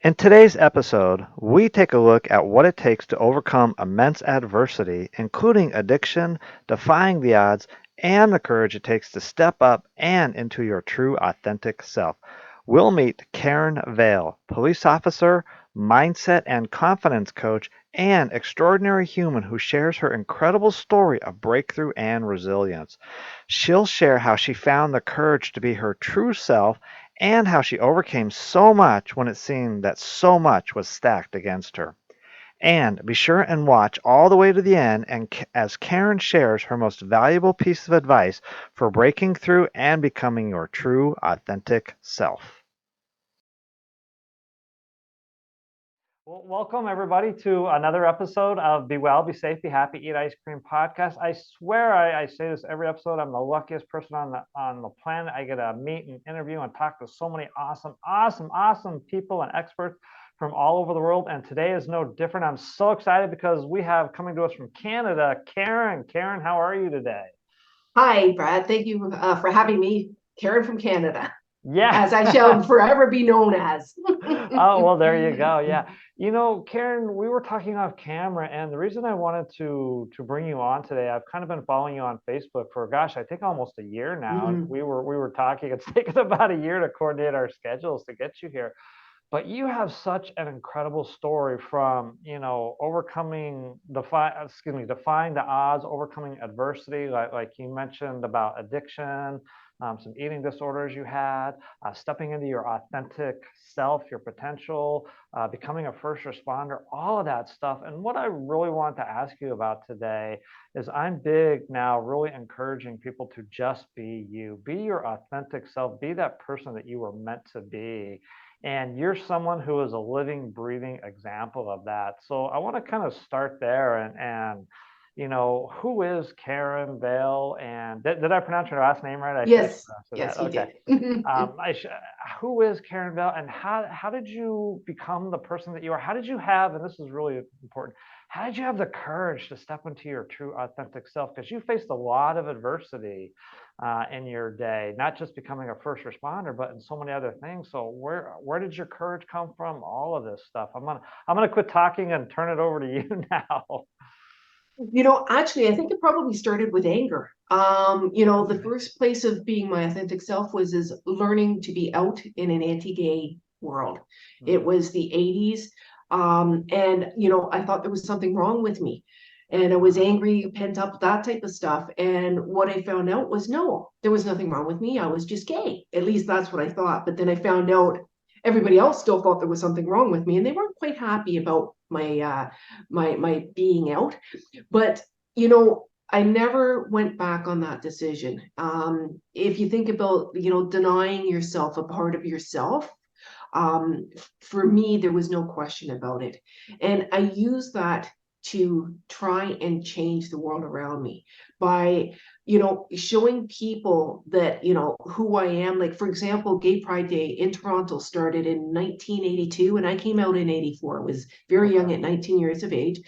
In today's episode, we take a look at what it takes to overcome immense adversity, including addiction, defying the odds, and the courage it takes to step up and into your true authentic self. We'll meet Karen Vaile, police officer, mindset and confidence coach, and extraordinary human who shares her incredible story of breakthrough and resilience. She'll share how she found the courage to be her true self and how she overcame so much when it seemed that so much was stacked against her. And be sure and watch all the way to the end as Karen shares her most valuable piece of advice for breaking through and becoming your true authentic self. Well, welcome everybody to another episode of Be Well, Be Safe, Be Happy, Eat Ice Cream podcast. I swear I say this every episode. I'm the luckiest person on the planet. I get to meet and interview and talk to so many awesome people and experts from all over the world. And today is no different. I'm so excited because we have coming to us from Canada, Karen. Karen, how are you today? Hi, Brad. Thank you for having me, Karen from Canada, Yeah. as I shall forever be known as. Oh, well, there you go. Yeah. You know, Karen, we were talking off camera, and the reason I wanted to bring you on today, I've kind of been following you on Facebook for, gosh, I think almost a year now. And Mhm. we were talking. It's taken about a year to coordinate our schedules to get you here. But you have such an incredible story from, defying the odds, overcoming adversity, like you mentioned about addiction, some eating disorders you had, stepping into your authentic self, your potential, becoming a first responder, all of that stuff. And what I really want to ask you about today is I'm big now really encouraging people to just be you, be your authentic self, be that person that you were meant to be. And you're someone who is a living, breathing example of that. So I want to kind of start there and who is Karen Vaile? And did I pronounce your last name right? I should have Yes, pronounced yes, that. you Okay. did. I sh Who is Karen Vaile, and how did you become the person that you are? How did you have, and this is really important, how did you have the courage to step into your true authentic self? Because you faced a lot of adversity in your day, not just becoming a first responder, but in so many other things. So where did your courage come from? All of this stuff. I'm gonna quit talking and turn it over to you now. Actually, I think it probably started with anger. The Okay. first place of being my authentic self was is learning to be out in an anti-gay world. It Mm, was the 80s. And I thought there was something wrong with me. And I was wow. angry, pent up, that type of stuff. And what I found out was no, there was nothing wrong with me. I was just gay. At least that's what I thought. But then I found out everybody else still thought there was something wrong with me, and they weren't quite happy about my being out. But I never went back on that decision. If you think about, denying yourself a part of yourself, um, for me, there was no question about it. And I use that to try and change the world around me by, showing people that, who I am. Like, for example, Gay Pride Day in Toronto started in 1982, and I came out in 84. I was very Okay. young at 19 years of age.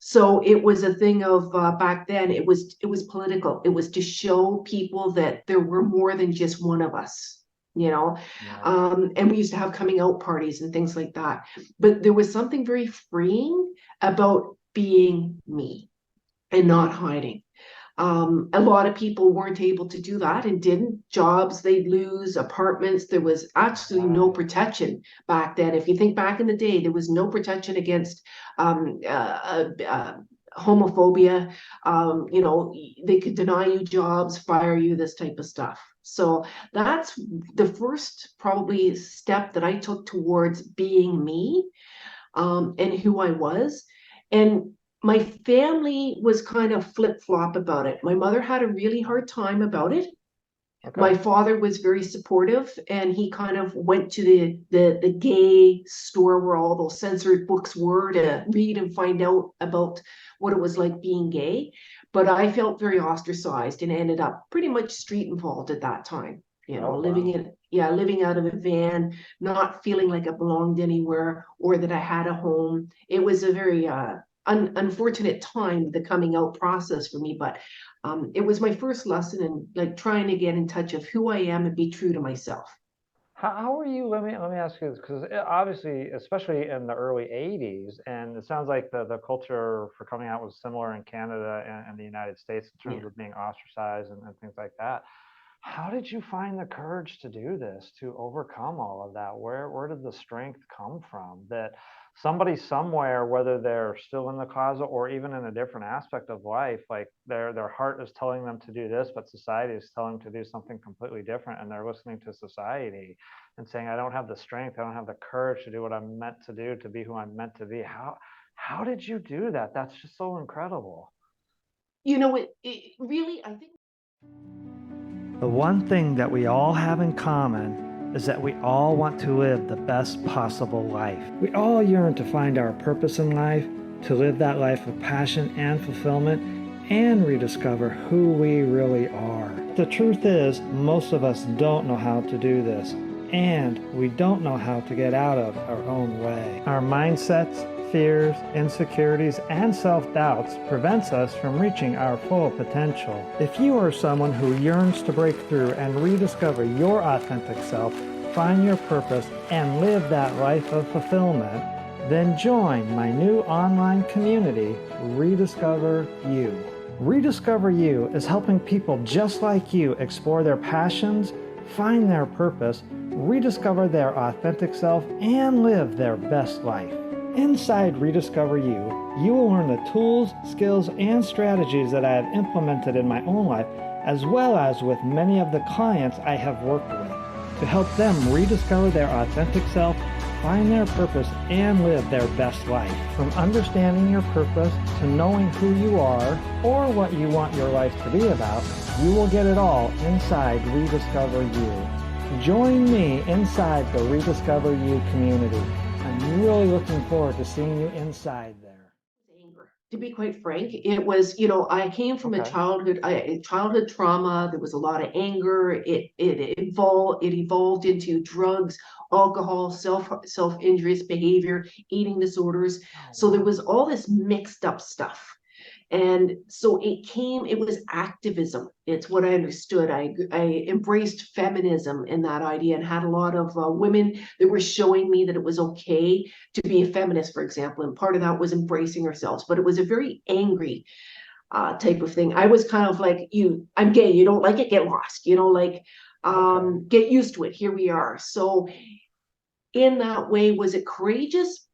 So it was a thing of back then. It was political. It was to show people that there were more than just one of us, you know. Right. And we used to have coming out parties and things like that. But there was something very freeing about being me and not hiding. A lot of people weren't able to do that and didn't. Jobs they'd lose, apartments. There was actually no Right. protection back then. If you think back in the day, there was no protection against homophobia. They could deny you jobs, fire you, this type of stuff. So that's the first probably step that I took towards being me, and who I was. And my family was kind of flip flop about it. My mother had a really hard time about it. My Okay. father was very supportive, and he kind of went to the gay store where all those censored books were to read and find out about what it was like being gay. But I felt very ostracized and ended up pretty much street involved at that time. Oh, Living wow. in yeah, living out of a van, not feeling like I belonged anywhere or that I had a home. It was a very unfortunate time, the coming out process for me, but it was my first lesson in like trying to get in touch of who I am and be true to myself. How are you? Let me ask you this, because obviously, especially in the early '80s, and it sounds like the culture for coming out was similar in Canada and the United States in terms Yeah. of being ostracized and things like that. How did you find the courage to do this, to overcome all of that? Where did the strength come from that somebody somewhere, whether they're still in the closet or even in a different aspect of life, like their heart is telling them to do this, but society is telling them to do something completely different, and they're listening to society and saying, I don't have the strength, I don't have the courage to do what I'm meant to do, to be who I'm meant to be. How did you do that? That's just so incredible. It really, I think. The one thing that we all have in common is that we all want to live the best possible life. We all yearn to find our purpose in life, to live that life of passion and fulfillment, and rediscover who we really are. The truth is, most of us don't know how to do this, and we don't know how to get out of our own way. Our mindsets, fears, insecurities, and self-doubts prevents us from reaching our full potential. If you are someone who yearns to break through and rediscover your authentic self, find your purpose, and live that life of fulfillment, then join my new online community, Rediscover You. Rediscover You is helping people just like you explore their passions, find their purpose, rediscover their authentic self, and live their best life. Inside Rediscover You, you will learn the tools, skills, and strategies that I have implemented in my own life, as well as with many of the clients I have worked with, to help them rediscover their authentic self, find their purpose, and live their best life. From understanding your purpose to knowing who you are or what you want your life to be about, you will get it all inside Rediscover You. Join me inside the Rediscover You community. I'm really looking forward to seeing you inside there. Anger. To be quite frank, it was, I came from Okay. a childhood trauma. There was a lot of anger. It evolved into drugs, alcohol, self injurious behavior, eating disorders. Oh, So there wow. was all this mixed up stuff. And so it was activism. It's what I understood. I embraced feminism in that idea and had a lot of women that were showing me that it was okay to be a feminist, for example. And part of that was embracing ourselves, but it was a very angry type of thing. I was kind of like, I'm gay, you don't like it, get lost, like, Okay. get used to it. Here we are. So in that way, was it courageous?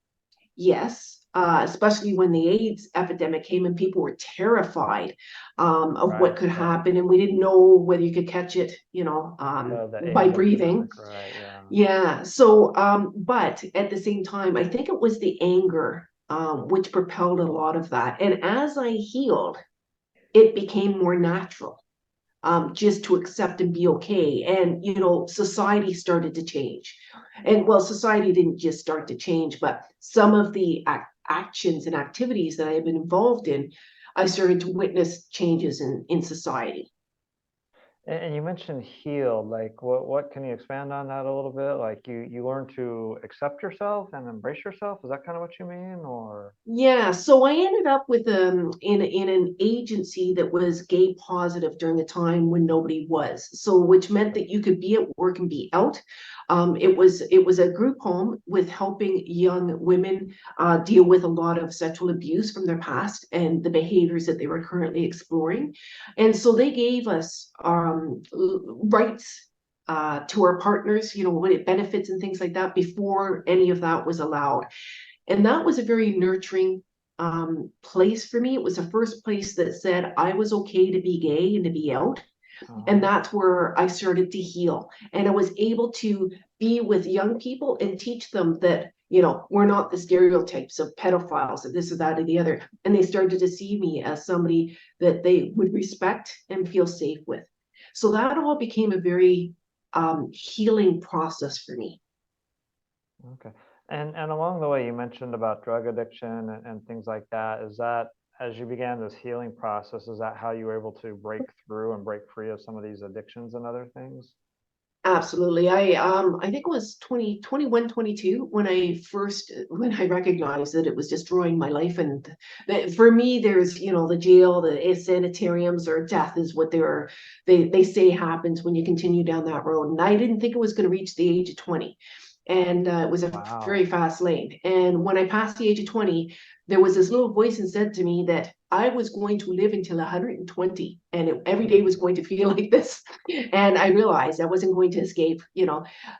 Yes, especially when the AIDS epidemic came and people were terrified of what Right, could right. happen, and we didn't know whether you could catch it, The by AIDS breathing. epidemic, right, yeah. Yeah. So, but at the same time, I think it was the anger which propelled a lot of that. And as I healed, it became more natural, just to accept and be okay. And, society started to change. And well, society didn't just start to change, but some of the actions and activities that I have been involved in, I started to witness changes in society. And you mentioned healed, like what can you expand on that a little bit? Like you learn to accept yourself and embrace yourself. Is that kind of what you mean, or? Yeah, so I ended up with in an agency that was gay positive during the time when nobody was. So which meant that you could be at work and be out. It was a group home with helping young women deal with a lot of sexual abuse from their past and the behaviors that they were currently exploring. And so they gave us rights to our partners, what it benefits and things like that before any of that was allowed. And that was a very nurturing place for me. It was the first place that said I was okay to be gay and to be out. And Uh-huh. that's where I started to heal. And I was able to be with young people and teach them that, we're not the stereotypes of pedophiles or this or that or the other. And they started to see me as somebody that they would respect and feel safe with. So that all became a very healing process for me. Okay. And along the way, you mentioned about drug addiction and things like that. Is that as you began this healing process, is that how you were able to break through and break free of some of these addictions and other things? Absolutely. I think it was 2021, 22 when I recognized that it was destroying my life. And that for me, there's, the jail, the sanitariums, or death is what they say happens when you continue down that road. And I didn't think it was going to reach the age of 20. And it was a very Wow. fast lane. And when I passed the age of 20, there was this little voice and said to me that I was going to live until 120, and every day was going to feel like this. And I realized I wasn't going to escape,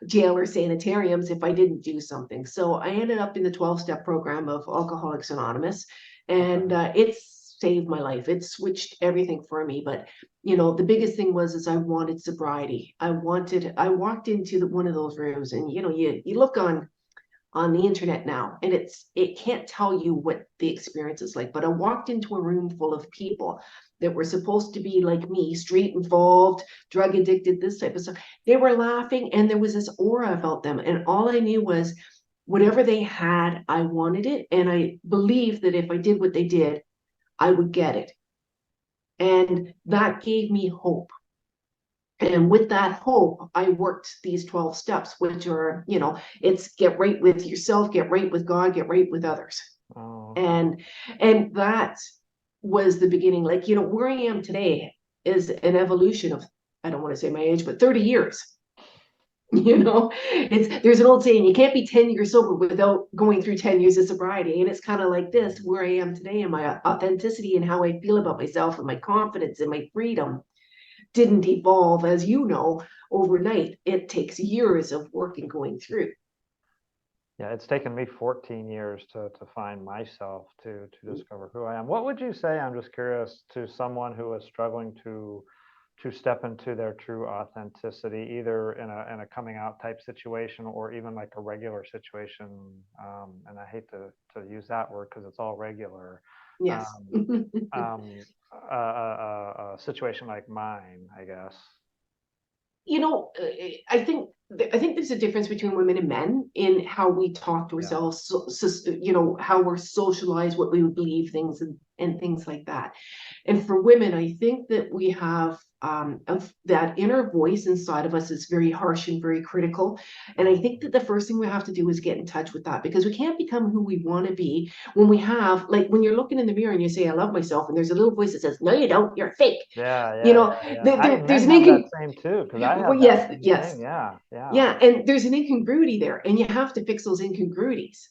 jail or sanitariums if I didn't do something. So I ended up in the 12-step program of Alcoholics Anonymous, and Okay. it's saved my life. It switched everything for me. But the biggest thing is I wanted sobriety. I walked into one of those rooms, and you look on the internet now, and it can't tell you what the experience is like. But I walked into a room full of people that were supposed to be like me, street involved, drug addicted, this type of stuff. They were laughing, and there was this aura about them, and all I knew was whatever they had, I wanted it, and I believed that if I did what they did, I would get it. And that gave me hope. And with that hope, I worked these 12 steps, which are, it's get right with yourself, get right with God, get right with others. Oh, okay. And and that was the beginning. Like, where I am today is an evolution of, I don't want to say my age, but 30 years. There's an old saying, you can't be 10 years sober without going through 10 years of sobriety. And it's kind of like this, where I am today, and my authenticity and how I feel about myself and my confidence and my freedom didn't evolve, as you know, overnight. It takes years of work and going through. Yeah, it's taken me 14 years to find myself, to discover who I am. What would you say, I'm just curious, to someone who is struggling to step into their true authenticity, either in a coming out type situation or even like a regular situation? And I hate to use that word because it's all regular. Yes. Um, um, a situation like mine, I guess. you know, I think I think there's a difference between women and men in how we talk to Yeah. ourselves, how we're socialized, what we believe things, and things like that. And for women, I think that we have of that inner voice inside of us is very harsh and very critical. And I think that the first thing we have to do is get in touch with that, because we can't become who we want to be when we have, like, when you're looking in the mirror and you say, I love myself, and there's a little voice that says, no, you don't, you're fake. Yeah, You yeah, know, yeah, yeah. there's Men an have that incon same too, because I well, have that yes, same yes. thing. Yeah, yeah. Yeah, and there's an incongruity there, and you have to fix those incongruities,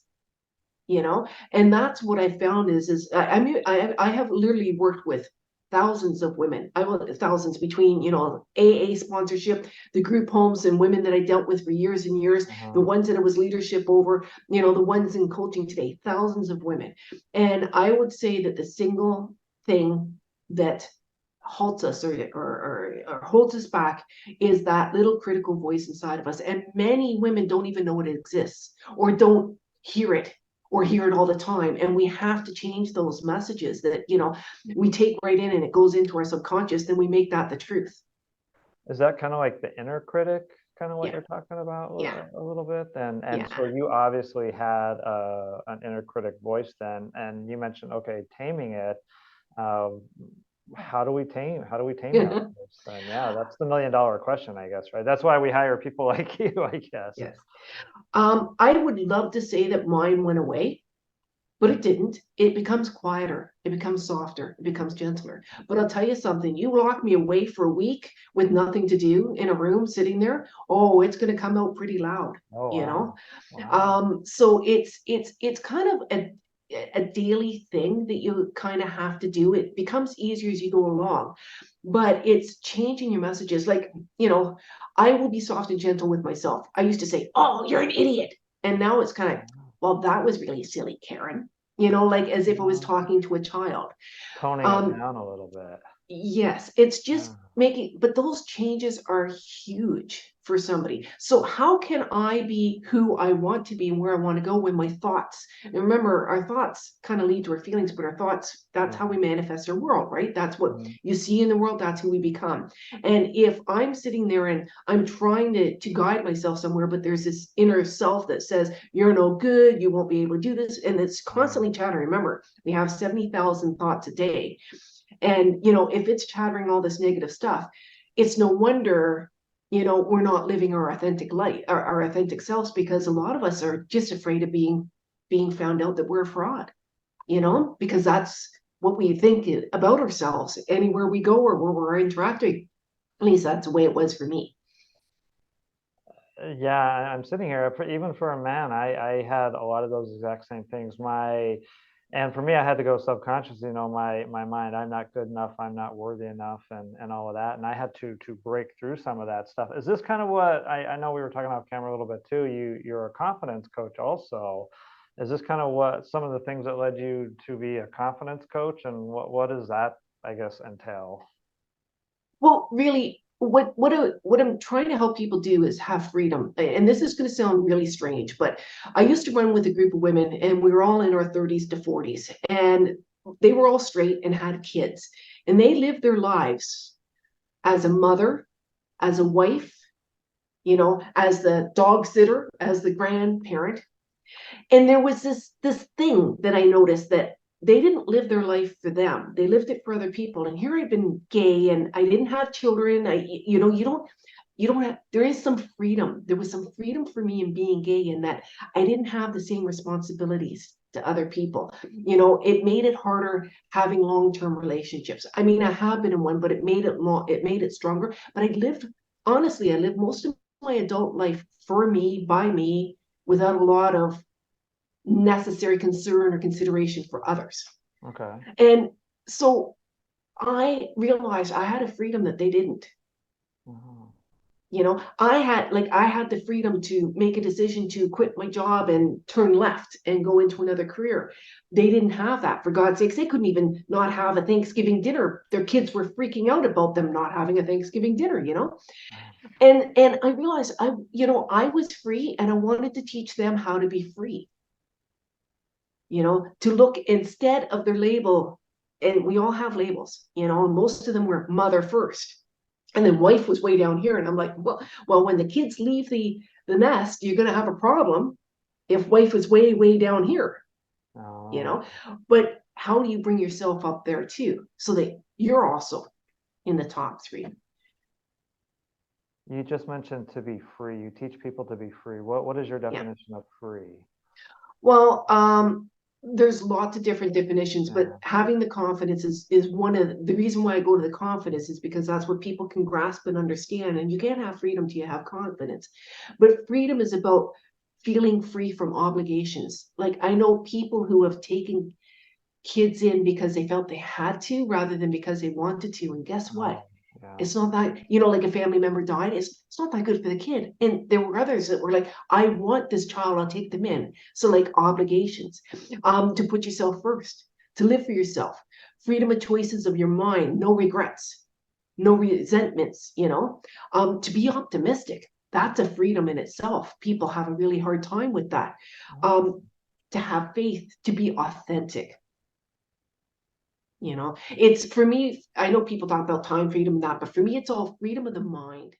and that's what I found is I mean, I have literally worked with thousands of women. I will thousands between, AA sponsorship, the group homes and women that I dealt with for years and years, the Uh-huh. ones that I was leadership over, the ones in coaching today, thousands of women. And I would say that the single thing that halts us, or holds us back, is that little critical voice inside of us. And many women don't even know it exists, or don't hear it, or hear it all the time. And we have to change those messages that, we take right in, and it goes into our subconscious, then we make that the truth. Is that kind of like the inner critic, kind of what Yeah, you're talking about yeah, a little bit? And so yeah. you obviously had an inner critic voice then, and you mentioned, okay, taming it. Um, how do we tame that voice then? Yeah, that's the $1 million question, I guess, right? That's why we hire people like you, I guess. Yes. I would love to say that mine went away, but it didn't. It becomes quieter, it becomes softer, it becomes gentler. But I'll tell you something, you lock me away for a week with nothing to do in a room sitting there, oh, it's going to come out pretty loud, Oh, you know? wow. Wow. So it's kind of a daily thing that you kind of have to do. It becomes easier as you go along, but it's changing your messages. Like, I will be soft and gentle with myself. I used to say, oh, you're an idiot. And now it's kind of, well, that was really silly, Karen. Like as if I was Wow. talking to a child. Toning it Um, down a little bit. Yes, it's just Yeah. making, but those changes are huge for somebody. So how can I be who I want to be and where I want to go when my thoughts, and remember, our thoughts kind of lead to our feelings, but our thoughts, that's how we Mhm. manifest our world, right? That's what Mhm. you see in the world, that's who we become. And if I'm sitting there and I'm trying to guide myself somewhere, but there's this inner self that says, you're no good, you won't be able to do this, and it's constantly Mhm. chattering. Remember, we have 70,000 thoughts a day. And, if it's chattering all this negative stuff, it's no wonder, we're not living our authentic life, our authentic selves, because a lot of us are just afraid of being found out that we're a fraud, because that's what we think about ourselves anywhere we go or where we're interacting. At least that's the way it was for me. Yeah, I'm sitting here. Even for a man, I had a lot of those exact same things. And for me, I had to go subconsciously, my mind, I'm not good enough, I'm not worthy enough, and all of that. And I had to break through some of that stuff. Is this kind of what I know we were talking off camera a little bit too? You're a confidence coach also. Is this kind of what some of the things that led you to be a confidence coach, and what does that, I guess, entail? Well, really, what I'm trying to help people do is have freedom. And this is going to sound really strange, but I used to run with a group of women, and we were all in our 30s to 40s, and they were all straight and had kids, and they lived their lives as a mother, as a wife, as the dog sitter, as the grandparent. And there was this thing that I noticed, that they didn't live their life for them. They lived it for other people. And here I've been gay and I didn't have children. You don't have, there is some freedom. There was some freedom for me in being gay, in that I didn't have the same responsibilities to other people. It made it harder having long-term relationships. I mean, I have been in one, but it made it stronger. But I lived most of my adult life for me, by me, without a lot of necessary concern or consideration for others. Okay. And so I realized I had a freedom that they didn't. Mhm. I had the freedom to make a decision to quit my job and turn left and go into another career. They didn't have that. For God's sakes, they couldn't even not have a Thanksgiving dinner. Their kids were freaking out about them not having a Thanksgiving dinner. And I realized I was free, and I wanted to teach them how to be free. To look instead of their label. And we all have labels, and most of them were mother first. And then wife was way down here. And I'm like, well, when the kids leave the nest, you're going to have a problem if wife is way, way down here, you Oh. know? But how do you bring yourself up there too, so that you're also in the top three? You just mentioned to be free. You teach people to be free. What is your Yeah. definition of free? Well, there's lots of different definitions, but Yeah. having the confidence is one of the reason why I go to the confidence, is because that's what people can grasp and understand. And you can't have freedom till you have confidence. But freedom is about feeling free from obligations. Like, I know people who have taken kids in because they felt they had to, rather than because they wanted to. And guess what? Oh, yeah. It's not that, like a family member died, it's not that good for the kid. And there were others that were like, I want this child, I'll take them in. So, like, obligations, to put yourself first, to live for yourself, freedom of choices of your mind, no regrets, no resentments, to be optimistic. That's a freedom in itself. People have a really hard time with that. Um, to have faith, to be authentic. It's, for me, I know people talk about time freedom and that, but for me, it's all freedom of the mind.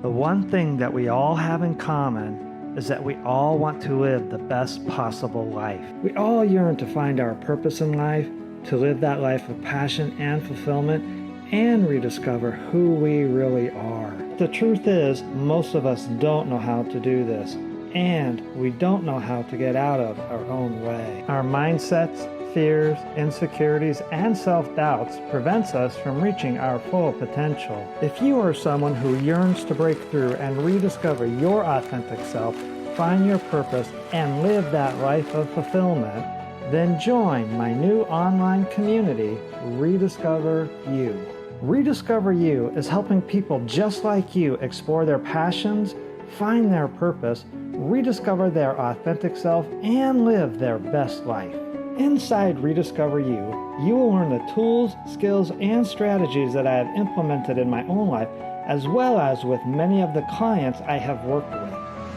The one thing that we all have in common is that we all want to live the best possible life. We all yearn to find our purpose in life, to live that life of passion and fulfillment, and rediscover who we really are. The truth is, most of us don't know how to do this, and we don't know how to get out of our own way. Our mindsets, fears, insecurities, and self-doubts prevents us from reaching our full potential. If you are someone who yearns to break through and rediscover your authentic self, find your purpose, and live that life of fulfillment, then join my new online community, Rediscover You. Rediscover You is helping people just like you explore their passions, find their purpose, rediscover their authentic self, and live their best life. Inside Rediscover You, you will learn the tools, skills, and strategies that I have implemented in my own life, as well as with many of the clients I have worked with,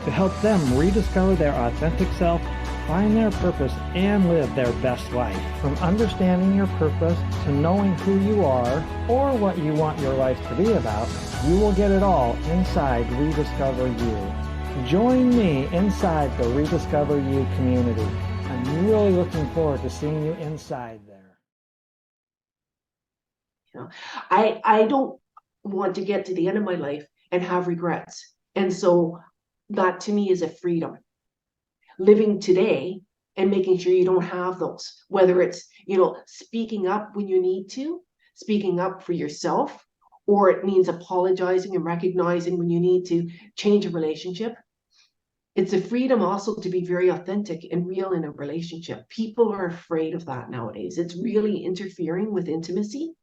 to help them rediscover their authentic self, find their purpose, and live their best life. From understanding your purpose to knowing who you are or what you want your life to be about, you will get it all inside Rediscover You. Join me inside the Rediscover You community. I'm really looking forward to seeing you inside there. I don't want to get to the end of my life and have regrets. And so that to me is a freedom. Living today and making sure you don't have those, whether it's, speaking up when you need to, speaking up for yourself, or it means apologizing and recognizing when you need to change a relationship. It's a freedom also to be very authentic and real in a relationship. People are afraid of that nowadays. It's really interfering with intimacy.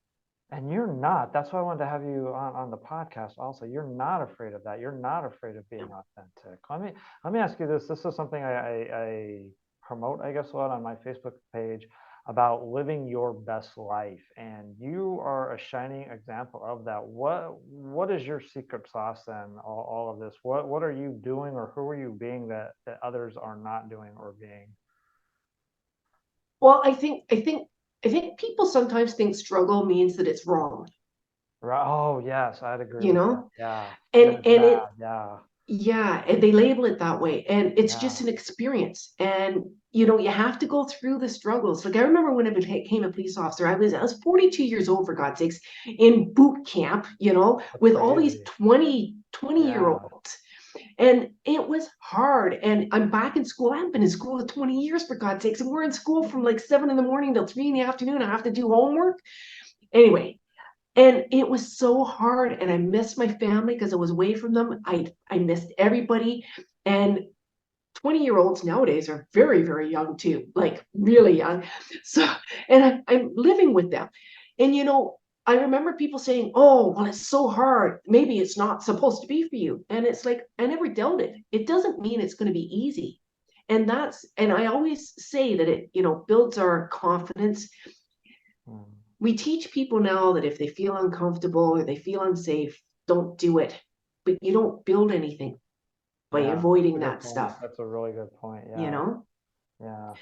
And you're not. That's why I wanted to have you on the podcast also. You're not afraid of that. You're not afraid of being authentic. Let me ask you this. This is something I promote, I guess, a lot on my Facebook page about living your best life. And you are a shining example of that. What is your secret sauce then, all of this? What are you doing or who are you being that others are not doing or being? Well, I think people sometimes think struggle means that it's wrong, Right. Oh, yes, I'd agree you with that. know? Yeah. That And is and it bad. Yeah. Yeah, and they label it that way. And it's just Yeah. an experience. And you have to go through the struggles. Like I remember when I became a police officer, I was 42 years old for God's sakes, in boot camp, That's with all these crazy. 20 year Yeah. olds. And it was hard. And I'm back in school. I haven't been in school in 20 years for God's sakes. And we're in school from like 7 in the morning till 3 in the afternoon. I have to do homework. Anyway, and it was so hard, and I missed my family because I was away from them. I missed everybody. And 20-year-olds nowadays are very, very young too, like really young. So, and I'm living with them. And I remember people saying, oh, well, it's so hard, maybe it's not supposed to be for you. And it's like, I never dealt it. It doesn't mean it's going to be easy. And I always say that it builds our confidence. Mm. We teach people now that if they feel uncomfortable or they feel unsafe, don't do it. But you don't build anything by Yeah, that's a avoiding good that point. stuff, That's a really good point. you Yeah. know? Yeah,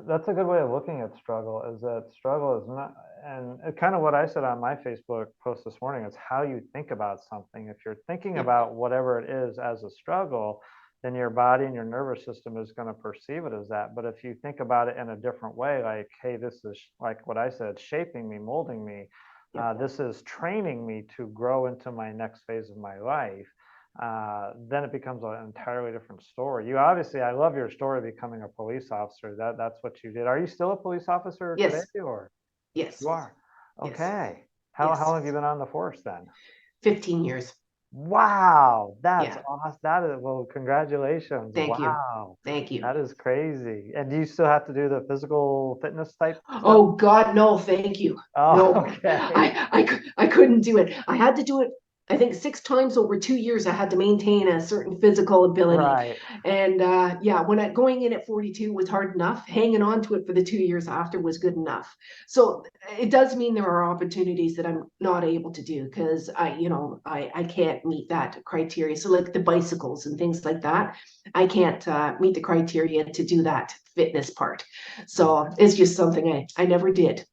that's a good way of looking at struggle. Is that struggle is not, and kind of what I said on my Facebook post this morning is how you think about something. If you're thinking Yeah, about whatever it is as a struggle, then your body and your nervous system is going to perceive it as that. But if you think about it in a different way, like, hey, this is like what I said, shaping me, molding me. yeah, This is training me to grow into my next phase of my life. Then it becomes an entirely different story. You obviously, I love your story becoming a police officer. That's what you did. Are you still a police officer today, yes, or yes, you are? yes, Okay. How yes. long have you been on the force then? 15 years. Wow, that's Yeah, awesome. That is, well, congratulations. thank you. Wow, Thank you. that is crazy. And do you still have to do the physical fitness type stuff? Oh God, no, thank you. Oh, No, okay. I couldn't do it. I had to do it. I think 6 times over 2 years. I had to maintain a certain physical ability, Right. and yeah, when I going in at 42 was hard enough. Hanging on to it for the 2 years after was good enough. So it does mean there are opportunities that I'm not able to do because I can't meet that criteria. So like the bicycles and things like that, I can't meet the criteria to do that fitness part. So Okay. it's just something I never did.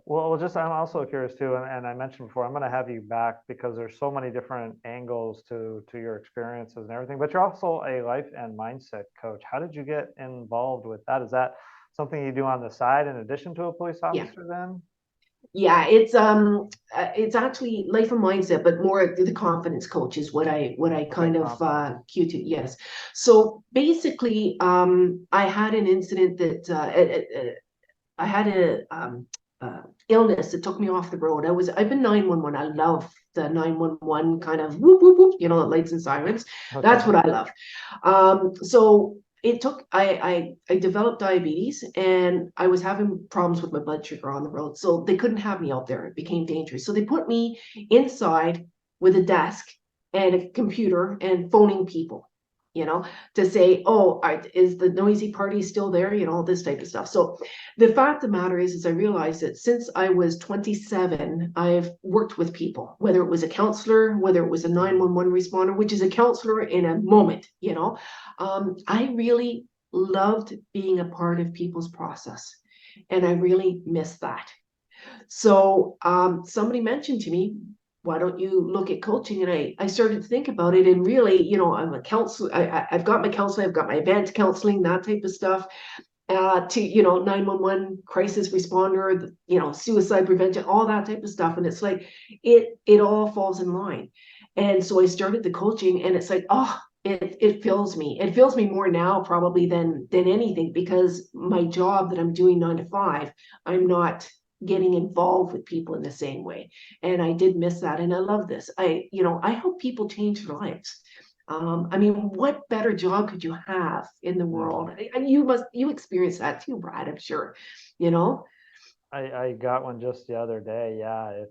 Well, just I'm also curious too, and I mentioned before, I'm going to have you back because there's so many different angles to your experiences and everything. But you're also a life and mindset coach. How did you get involved with that? Is that something you do on the side in addition to a police Yeah. officer then? Yeah, it's actually life and mindset, but more the confidence coach is what I Okay, kind of confidence. cue to. Yes. So basically, I had an incident that I had a illness that took me off the road. I've been 911. I love the 911 kind of whoop whoop whoop, the lights and sirens. That's Okay. what I love. So it took I developed diabetes, and I was having problems with my blood sugar on the road. So they couldn't have me out there. It became dangerous. So they put me inside with a desk and a computer and phoning people, you know, to say, oh, is the noisy party still there? This type of stuff. So the fact of the matter is I realized that since I was 27, I've worked with people, whether it was a counselor, whether it was a Mm. 911 responder, which is a counselor in a moment. I really loved being a part of people's process, and I really miss that. So somebody mentioned to me, why don't you look at coaching? And I started to think about it. And really, I'm a counselor. I've got my counseling, I've got my advanced counseling, that type of stuff. to 911 crisis responder, suicide prevention, all that type of stuff. And it's like it all falls in line. And so I started the coaching, and it's like, oh, it fills me. It fills me more now probably than anything, because my job that I'm doing 9 to 5, I'm not getting involved with people in the same way. And I did miss that. And I love this. I hope people change their lives. I mean, what better job could you have in the Yeah. world? And you experience that too, Brad, I'm sure, you know? I got one just the other day. Yeah,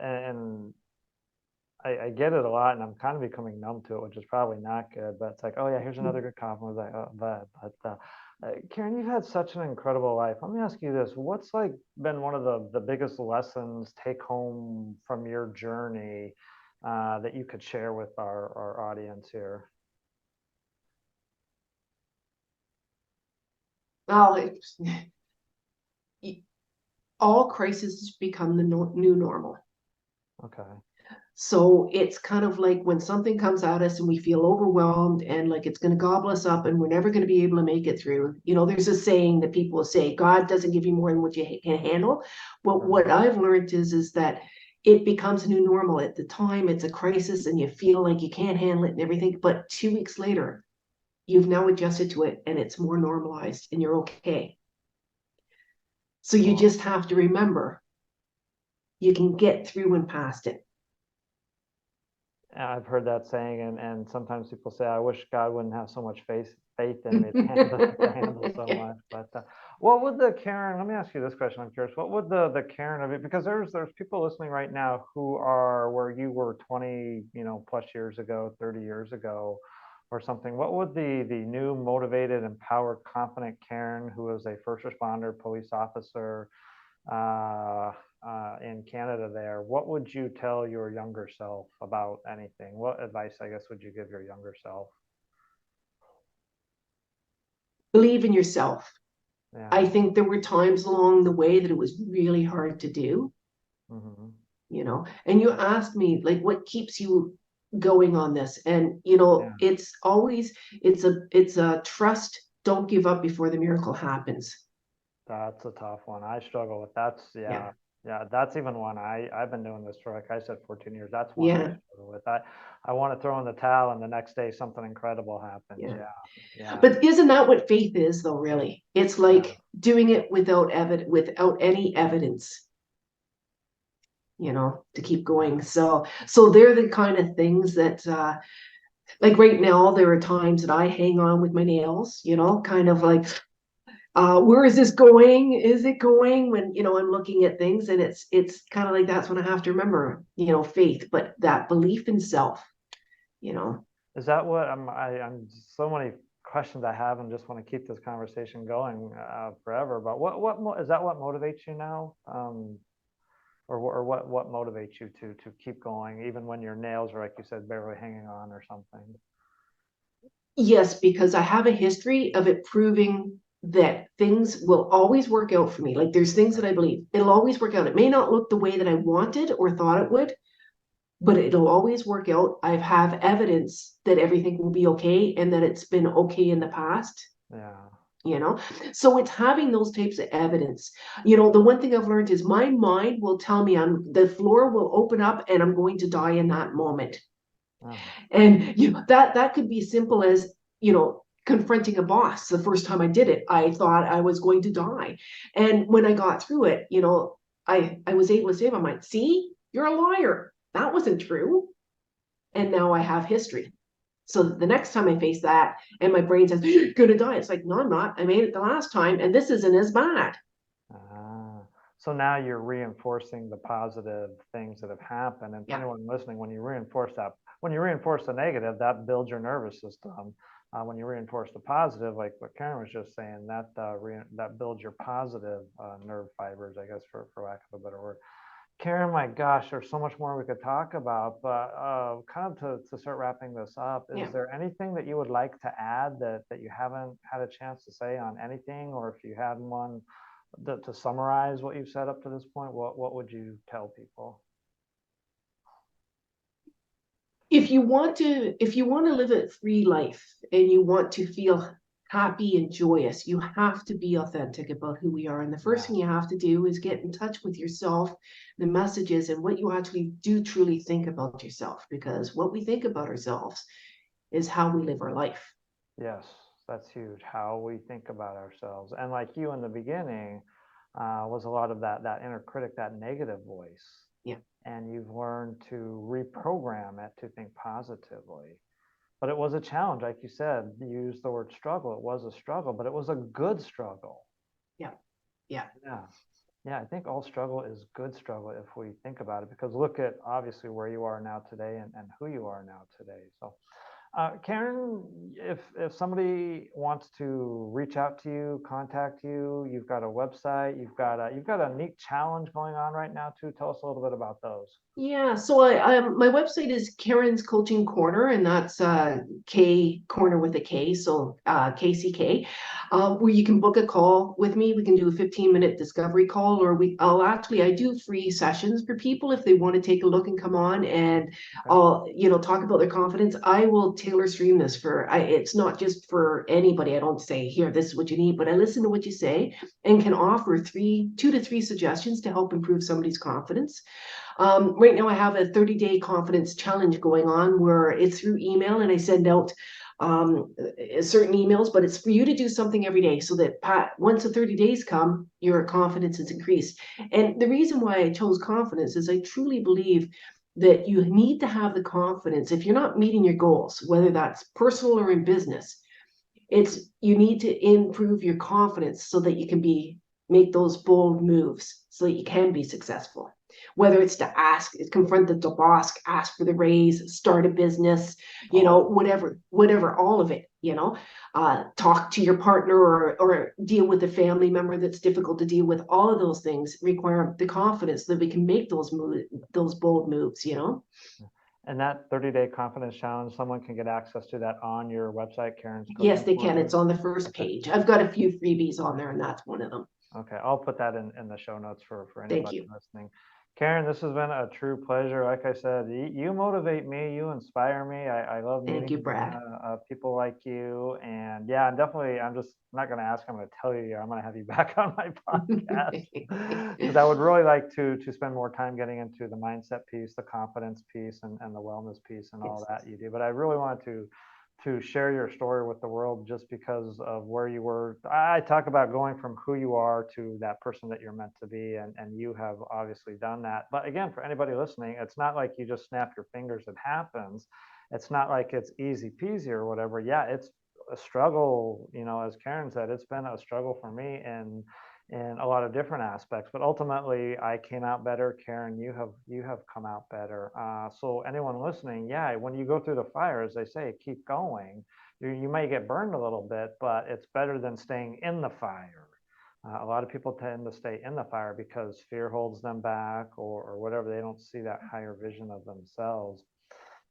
and I get it a lot, and I'm kind of becoming numb to it, which is probably not good. But it's like, oh yeah, here's another good compliment. Like, oh, Karen, you've had such an incredible life. Let me ask you this: what's like been one of the biggest lessons take home from your journey that you could share with our audience here? Well, all crises become the new normal. Okay. So it's kind of like when something comes at us and we feel overwhelmed and like it's going to gobble us up and we're never going to be able to make it through. There's a saying that people say, God doesn't give you more than what you can handle. But Mhm. what I've learned is that it becomes a new normal. At the time, it's a crisis and you feel like you can't handle it and everything. But 2 weeks later, you've now adjusted to it and it's more normalized and you're okay. So you Well, just have to remember you can get through and past it. I've heard that saying, and sometimes people say, "I wish God wouldn't have so much faith in me to handle so much." But what would the Karen? Let me ask you this question. I'm curious. What would the Karen of it? Because there's people listening right now who are where you were 20, plus years ago, 30 years ago, or something. What would the new motivated, empowered, confident Karen, who is a first responder, police officer, uh, in Canada there, what would you tell your younger self about anything? What advice, I guess, would you give your younger self? Believe in yourself. I Yeah. think there were times along the way that it was really hard to do, Hmm. and you asked me like what keeps you going on this, and Yeah. it's always it's a trust. Don't give up before the miracle happens. That's a tough one. I struggle with that's Yeah, yeah. Yeah, that's even one I've been doing this for, like I said, 14 years. That's one I yeah, struggle with. I want to throw in the towel, and the next day something incredible happens. yeah. Yeah. Yeah. But isn't that what faith is, though? Really, it's Yeah. like doing it without any evidence, to keep Yeah. going. So they're the kind of things that, like right now, there are times that I hang on with my nails, kind of like, where is this going? Is it going? When I'm looking at things, and it's kind of like that's when I have to remember, faith, but that belief in self, you know. Is that what I'm so many questions I have, and just want to keep this conversation going forever. But is that what motivates you now, or what motivates you to keep going, even when your nails are, like you said, barely hanging on or something? Yes, because I have a history of it proving that things will always work out for me. Like there's things that I believe it'll always work out. It may not look the way that I wanted or thought it would, but it'll always work out. I have evidence that everything will be okay and that it's been okay in the past. Yeah. you know so it's having those types of evidence. The one thing I've learned is my mind will tell me the floor will open up and I'm going to die in that moment. Oh. And that could be simple as confronting a boss. The first time I did it, I thought I was going to die, and when I got through it, I was able to say to my mind, see, you're a liar, that wasn't true. And now I have history, so the next time I face that and my brain says, you're gonna die, it's like, no, I'm not. I made it the last time and this isn't as bad. Ah. So now you're reinforcing the positive things that have happened. And for Yeah. anyone listening, when you reinforce the negative, that builds your nervous system. When you reinforce the positive, like what Karen was just saying, that builds your positive nerve fibers, I guess, for lack of a better word. Karen, my gosh, there's so much more we could talk about, but kind of to start wrapping this up, Yeah. is there anything that you would like to add that you haven't had a chance to say on anything, or if you had one to summarize what you've said up to this point, what would you tell people? If you want to live a free life and you want to feel happy and joyous. You have to be authentic about who we are. And the first Yeah. thing you have to do is get in touch with yourself, the messages, and what you actually do truly think about yourself, because what we think about ourselves is how we live our life. Yes, that's huge. How we think about ourselves, and like you in the beginning, was a lot of that inner critic, that negative voice, Yeah. and you've learned to reprogram it to think positively. But it was a challenge, like you said. You used the word struggle. It was a struggle, but it was a good struggle. Yeah. Yeah. Yeah. Yeah, I think all struggle is good struggle if we think about it, because look at obviously where you are now today, and who you are now today. So Karen, if somebody wants to reach out to you, contact you, you've got a website, you've got a neat challenge going on right now too. Tell us a little bit about those. Yeah, so my website is Karen's Coaching Corner, and that's K Corner with a K, so KCK, where you can book a call with me. We can do a 15-minute discovery call, or I do free sessions for people if they want to take a look and come on, and Okay. I'll talk about their confidence. I will tailor stream this it's not just for anybody. I don't say here this is what you need, but I listen to what you say and can offer 2 to 3 suggestions to help improve somebody's confidence. Right now, I have a 30-day confidence challenge going on where it's through email, and I send out certain emails, but it's for you to do something every day so that once the 30 days come, your confidence is increased. And the reason why I chose confidence is I truly believe that you need to have the confidence. If you're not meeting your goals, whether that's personal or in business, you need to improve your confidence so that you can make those bold moves so that you can be successful. Whether it's to confront the boss, ask for the raise, start a business, All whatever, all of it, talk to your partner, or deal with a family member that's difficult to deal with. All of those things require the confidence that we can make those bold moves. and that 30-day confidence challenge, someone can get access to that on your website, Karen's Yes, Coaching they can. Corner. It's on the first Okay. page. I've got a few freebies on there, and that's one of them. Okay, I'll put that in the show notes for Thank anybody you. listening. Karen, this has been a true pleasure. Like I said, you motivate me, you inspire me. I love Thank you, meeting Brad. people like you. And yeah, I'm just not going to ask, I'm going to tell you, I'm going to have you back on my podcast because I would really like to spend more time getting into the mindset piece, the confidence piece, and the wellness piece and all Yes. that you do. But I really wanted to share your story with the world just because of where you were. I talk about going from who you are to that person that you're meant to be, and you have obviously done that. But again, for anybody listening, it's not like you just snap your fingers, it happens. It's not like it's easy peasy or whatever. Yeah, it's a struggle, as Karen said, it's been a struggle for me, and in a lot of different aspects. But ultimately, I came out better. Karen, you have come out better. So anyone listening, yeah, when you go through the fire, as they say, keep going. You may get burned a little bit, but it's better than staying in the fire. A lot of people tend to stay in the fire because fear holds them back, or whatever. They don't see that higher vision of themselves.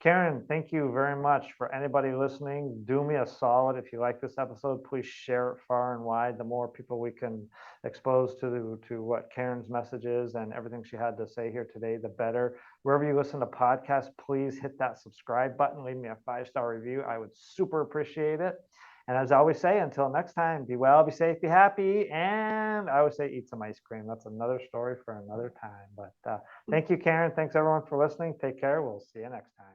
Karen, thank you very much. For anybody listening, do me a solid. If you like this episode, please share it far and wide. The more people we can expose to what Karen's message is and everything she had to say here today, the better. Wherever you listen to podcasts, please hit that subscribe button. Leave me a 5-star review. I would super appreciate it. And as I always say, until next time, be well, be safe, be happy. And I always say, eat some ice cream. That's another story for another time. But thank you, Karen. Thanks, everyone, for listening. Take care. We'll see you next time.